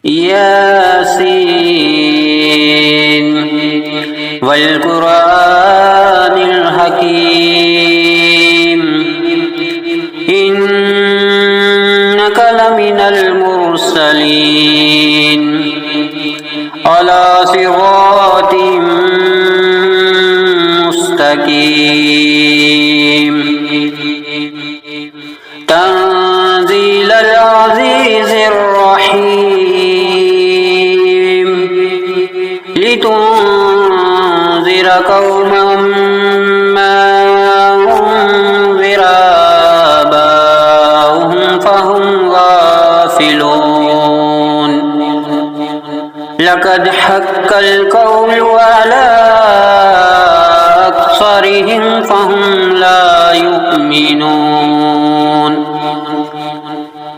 ياسين والقرآن الحكيم إنك لمن المرسلين على صراط مستقيم تنزيل العزيز الرحيم لتنذر قوما ما أنذر آباؤهم فهم غافلون لقد حق القول على أكثرهم فهم لا يؤمنون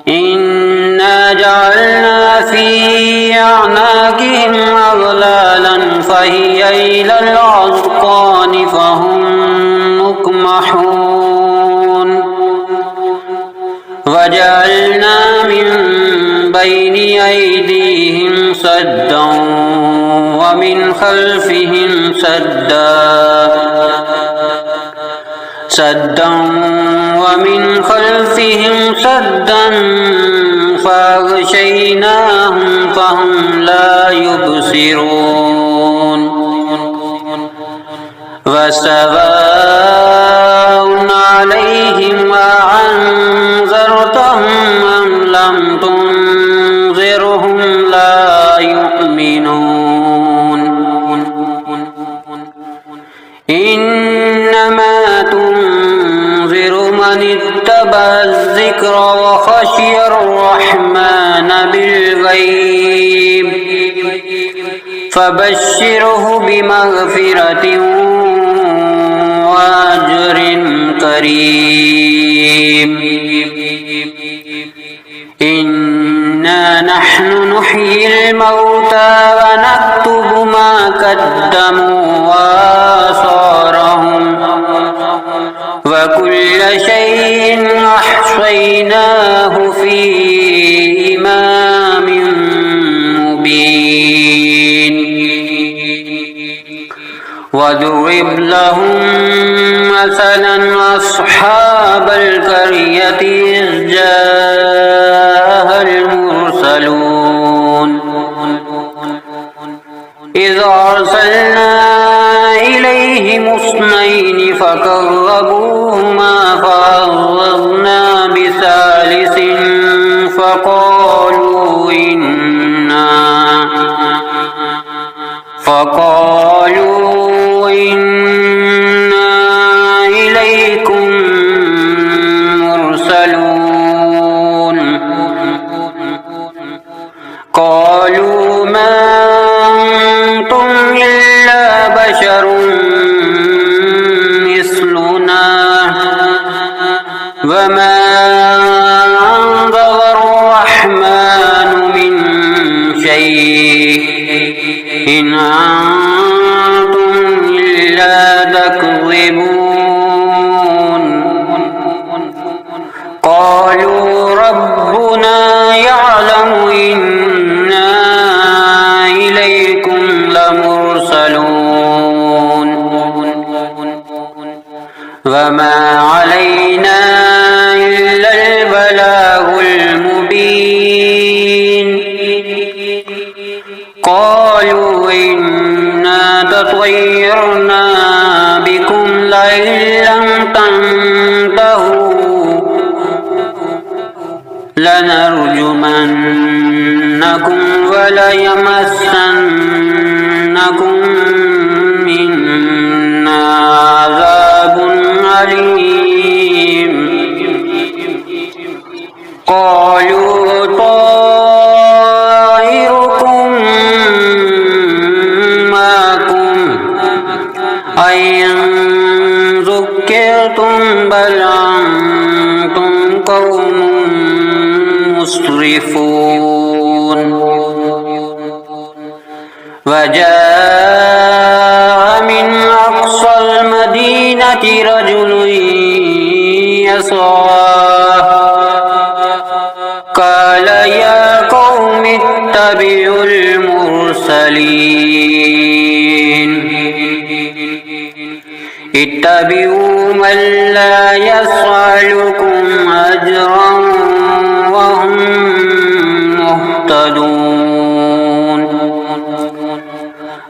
إنا جعلنا في أعناقهم أغلالا فهي إلى الأذقان فهم مقمحون وجعلنا من بين أيديهم سدا ومن خلفهم سدا فأغشيناهم فهم لا يبصرون وسواء عليهم أأنذرتهم أم لم تنذرهم لا يؤمنون إنما تنذر من اتبع الذكر وخشي الرحمن بالغيب فبشره بمغفرة وأجر كريم إنا نحن نحيي الموتى ونكتب ما قدموا وآثارهم وكل شيء أحصيناه في إمام مبين واضرب لهم مثلا أصحاب القرية إذ جاءها المرسلون إذ أرسلنا إليهم اثنين فكذبوهما فعززنا بثالث فقالوا إنا إليكم مرسلون قالوا ما أنتم إلا بشر مثلنا وما أنزل الرحمن من شيء إن أنتم إلا تكذبون قالوا ربنا يعلم إنا إليكم لمرسلون وما علينا إلا البلاغ المبين قالوا إنا تطيرنا بكم لئن لم تنتهوا لنرجمنكم وليمسنكم منا عذاب أليم قالوا طائركم معكم أئن ذكرتم بل أنتم قوم مسرفون وجاء من أقصى المدينة رجل يسعى قال يا قوم يتبع المرسلين اتبعوا من لا يسألكم أجرا وهم مهتدون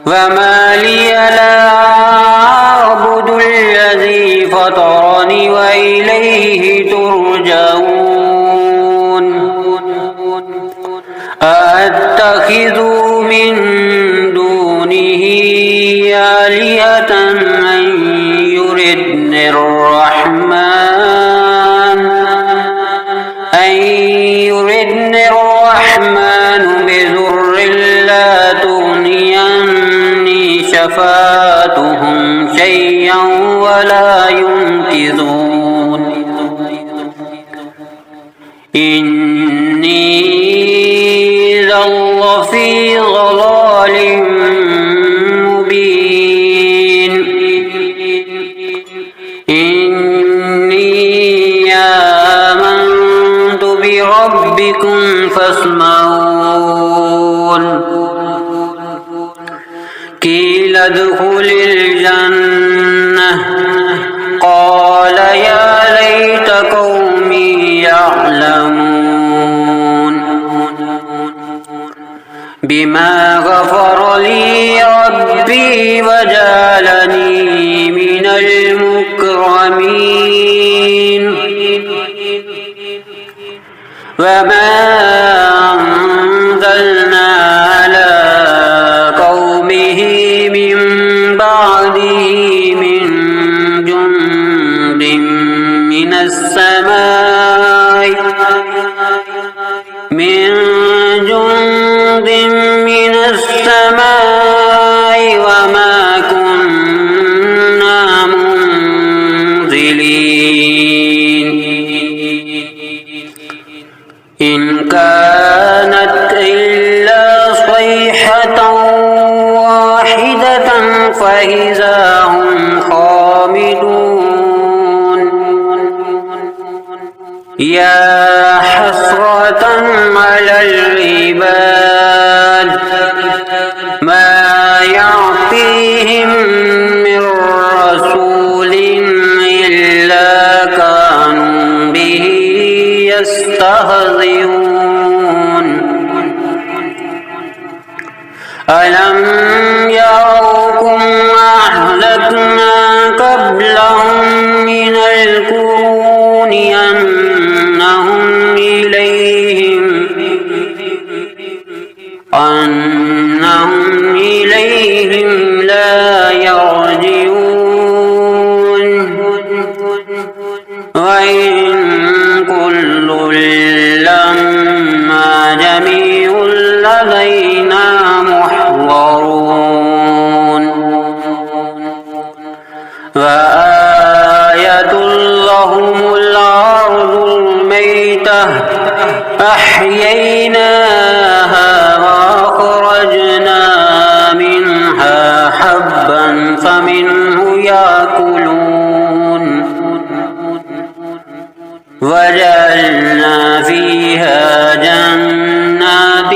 وما لي لا أعبد الذي فطرني وإليه ترجعون أأتخذ من دونه آلهة أن يردني الرحمن بضر لا تغني عني شفاعتهم شيئا ولا ينقذون إني إذا لفي ضلال مبين إني آمنت بربكم فاسمعون قيل ادخل الجنة قال يا ليت قومي يعلمون بما غفر لي ربي وجعلني من المكرمين وما أنزلنا على قومه من بعده من جند من السماء وما كنا منزلين إن كانت إلا صيحة واحدة فإذا هم خامدون يا حسرة على العباد ما يعطيهم من رسول إلا كانوا به يستهزئون ألم يروا أهلكنا قبلهم من القرون أنهم إليهم لا يرجعون وإن كل لما جميع لدينا محضرون وآية لهم الأرض الميتة أحييناها وأخرجنا منها حبا فمنه يأكلون وجعلنا فيها جنات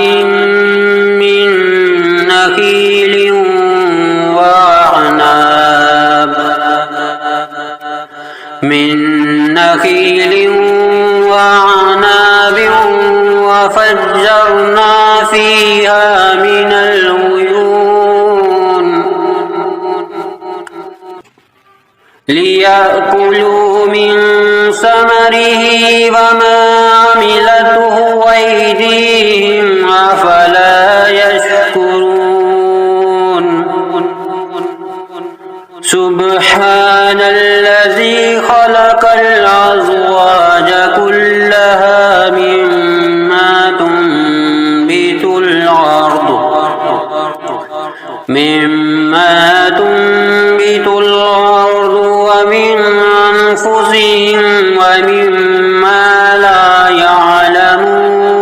من نخيل وعناب وفجرنا فيها من العيون ليأكلوا من ثمره وما عملته أيديهم أفلا يشكرون سبحان الذي خلق الأزواج كلها مما تنبت الأرض ومن أنفسهم ومما لا يعلمون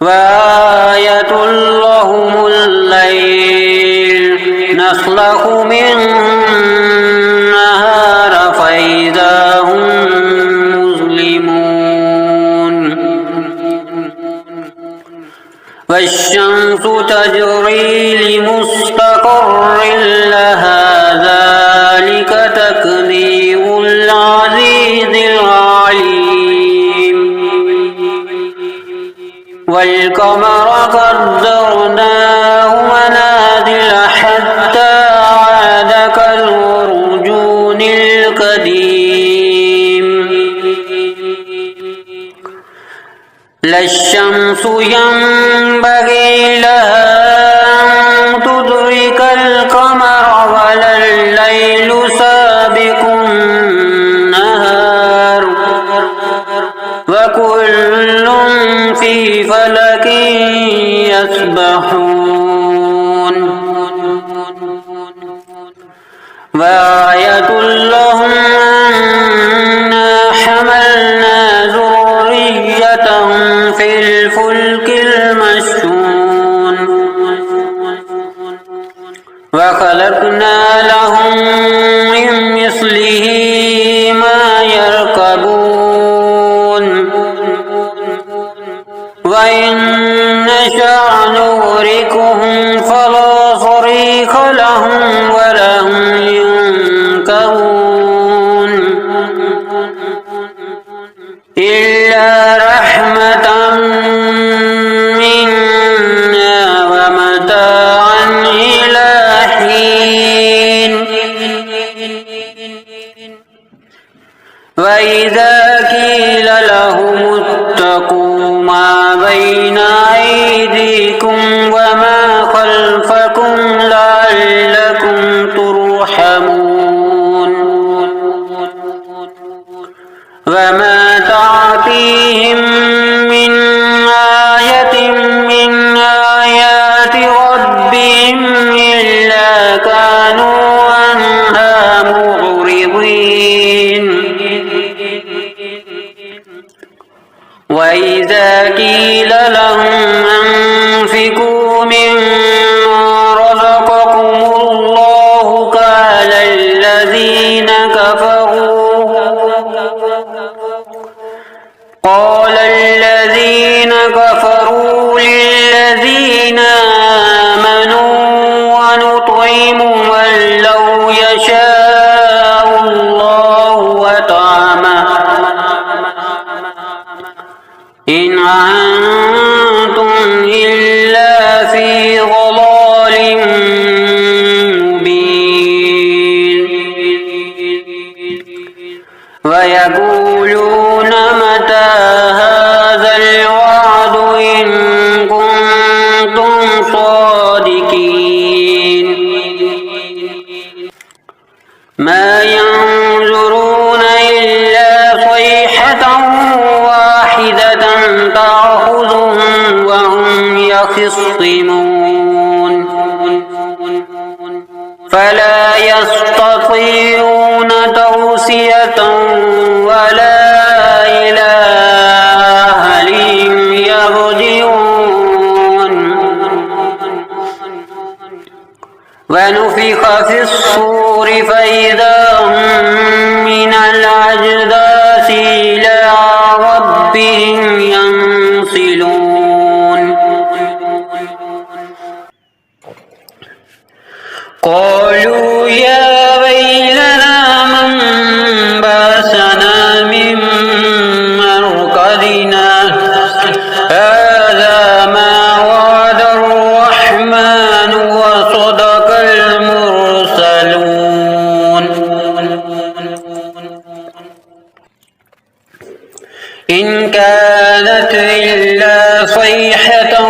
وآية لهم الليل نسلخ منه النهار فإذا هم مظلمون والشمس تجري لمستقر لها ذلك تقدير العزيز العليم والقمر قدرناه منازل حتى عاد كالعرجون القديم لا الشمس ينبغي لها أن تدرك القمر ولا الليل سابق النهار وكل في فلك يسبحون وآية لهم أنا حملنا ذريتهم في الفلك المشحون وخلقنا لهم من مثله ما يركبون وإن نشأ نغرقهم فلا صريخ لهم ولا هم ينكرون إلا رحمة منا ومتاعا إلى حين وإذا قيل لهم اتقوا ما بين أيديكم وما خلفكم لعلكم ترحمون وما تعطيهم من آية من آيات ربهم إلا كانوا عنها معرضين وإذا قيل لهم أنفقوا مما رزقكم الله قال الذين كفروا للذين آمنوا ونطعم من لو يشاء الله وطعمه إن أنتم إلا في ضلال مبين ويقولون متى هذا الوعد إن كنتم صادقين ما ينظرون إلا صيحة واحدة تأخذهم وهم يخصمون فلا يستطيعون توصية ولا إلى أهلهم يرجعون ونفخ في الصور فإذا هم من الأجداث إلى ربهم ينسلون قالوا يا ويلنا من بعثنا من مرقدنا هذا ما وعد الرحمن وصدق المرسلون إن كانت إلا صيحة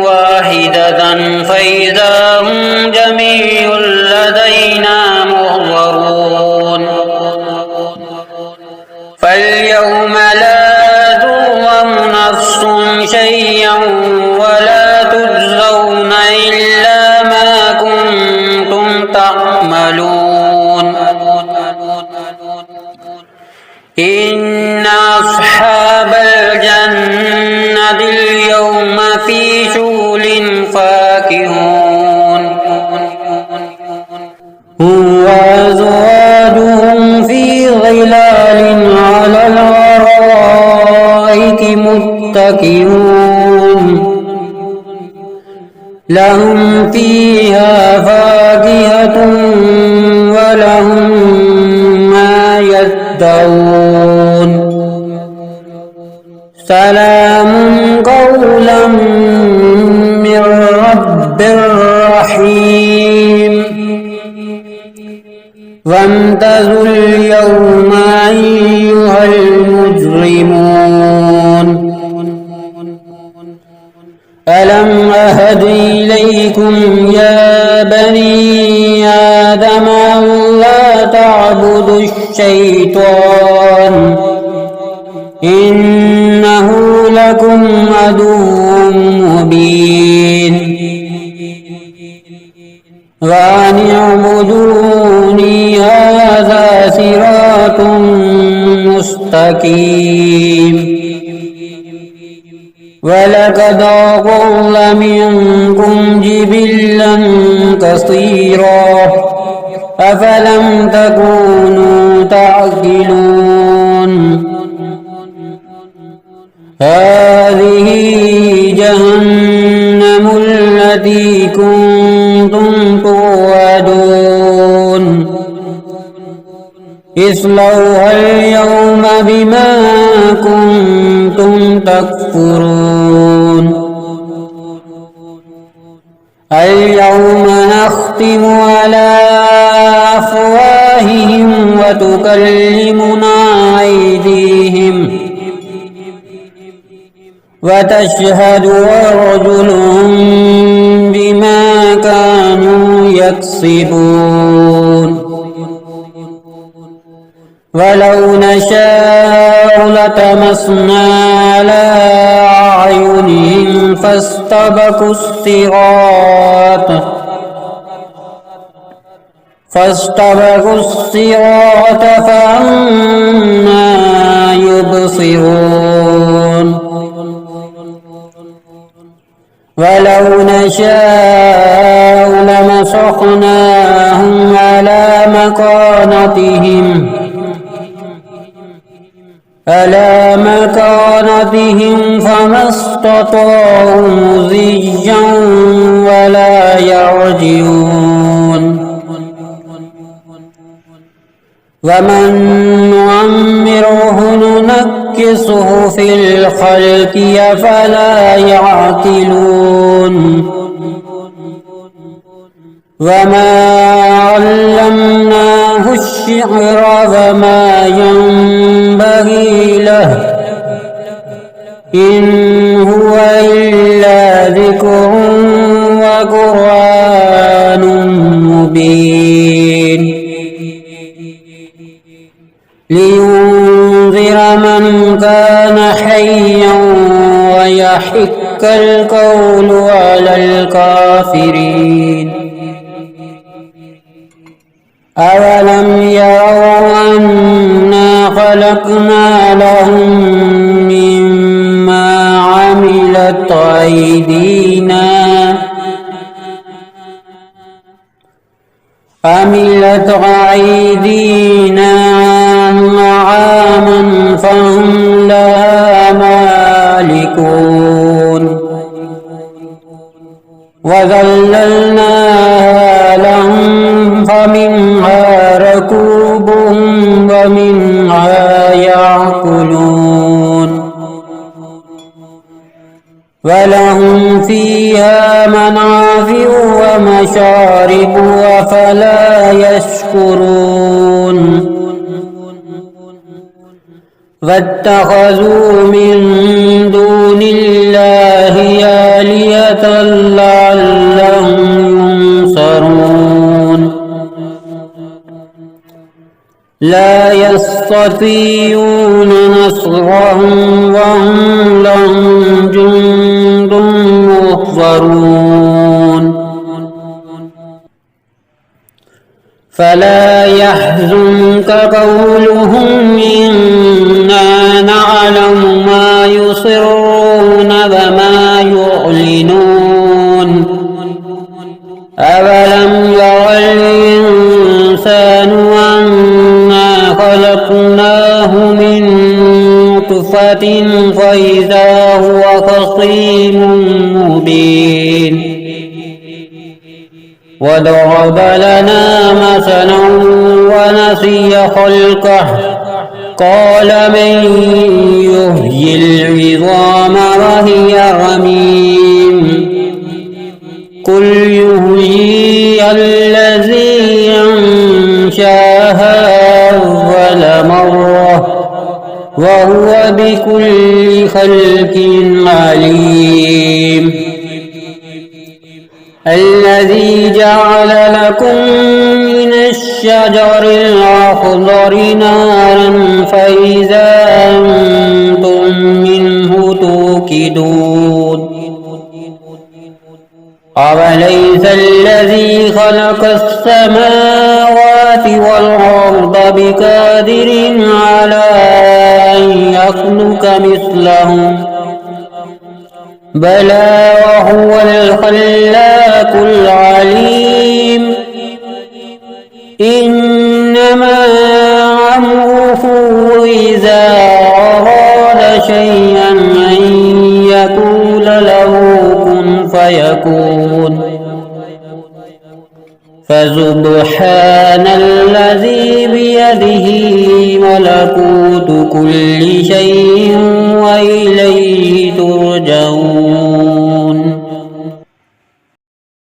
واحدة فإذا هم جميع لدينا محضرون فاليوم لا تظلم نفس شيئا ولا تجزون إلا ما كنتم تعملون إن أصحاب الجنة اليوم في شغل فاكهون وأزواجهم في ظلال على الأرائك متكئون لهم فيها فاكهة ولهم ما يدعون سلام قولا من رب رحيم وامتازوا اليوم أيها المجرمون ألم أهد إليكم يا بني آدم ألا تعبدوا الشيطان إنه لكم عدو مبين وأن اعبدوني هذا صراط مستقيم ولقد أضل منكم جبلا كثيرا أفلم تكونوا تعقلون هذه جهنم التي كنتم توعدون اصلوها اليوم بما كنتم تكفرون اليوم نختم على أفواههم وتكلمنا أيديهم وتشهد أرجلهم بما كانوا يكسبون ولو نشاء لطمسنا على أعينهم فاستبقوا الصراط فأنى يبصرون ولو نشاء لمسخناهم على مكانتهم فما استطاعوا مضيا ولا يرجعون ومن نعمره ننكسه في الخلق أفلا يعقلون وما علمناه الشعر وما ينبغي له إن هو إلا ذكر وقرآن مبين لينذر من كان حيا ويحق القول على الكافرين أولم يروا أنا خلقنا لهم مما عملت أيدينا أنعاما فهم لها مالكون وذللناها لهم فمنها ركوبهم ومنها يأكلون ولهم فيها منافع ومشارب أفلا يشكرون واتخذوا من دون الله آلهة لعلهم ينصرون لا يستطيعون نصرهم وهم لهم جند محضرون فلا يحزنك قولهم إنا نعلم ما يصرون وما يعلنون أولم ير الإنسان أنا خلقناه من نطفة فإذا هو خصيم مبين وضرب لنا مثلا ونسي خلقه قال من يحيي العظام وهي رميم قل يحييها الذي أنشاها أول مرة وهو بكل خلق عليم الذي جعل لكم من الشجر الأخضر نارا فإذا أنتم منه توقدون أوليس الذي خلق السماوات والأرض بقادر على أن يخلق مثلهم بلى وهو الخلاق العليم إنما أمره إذا أراد شيئا أن يقول له كن فيكون فسبحان الذي بيده ملكوت كل شيء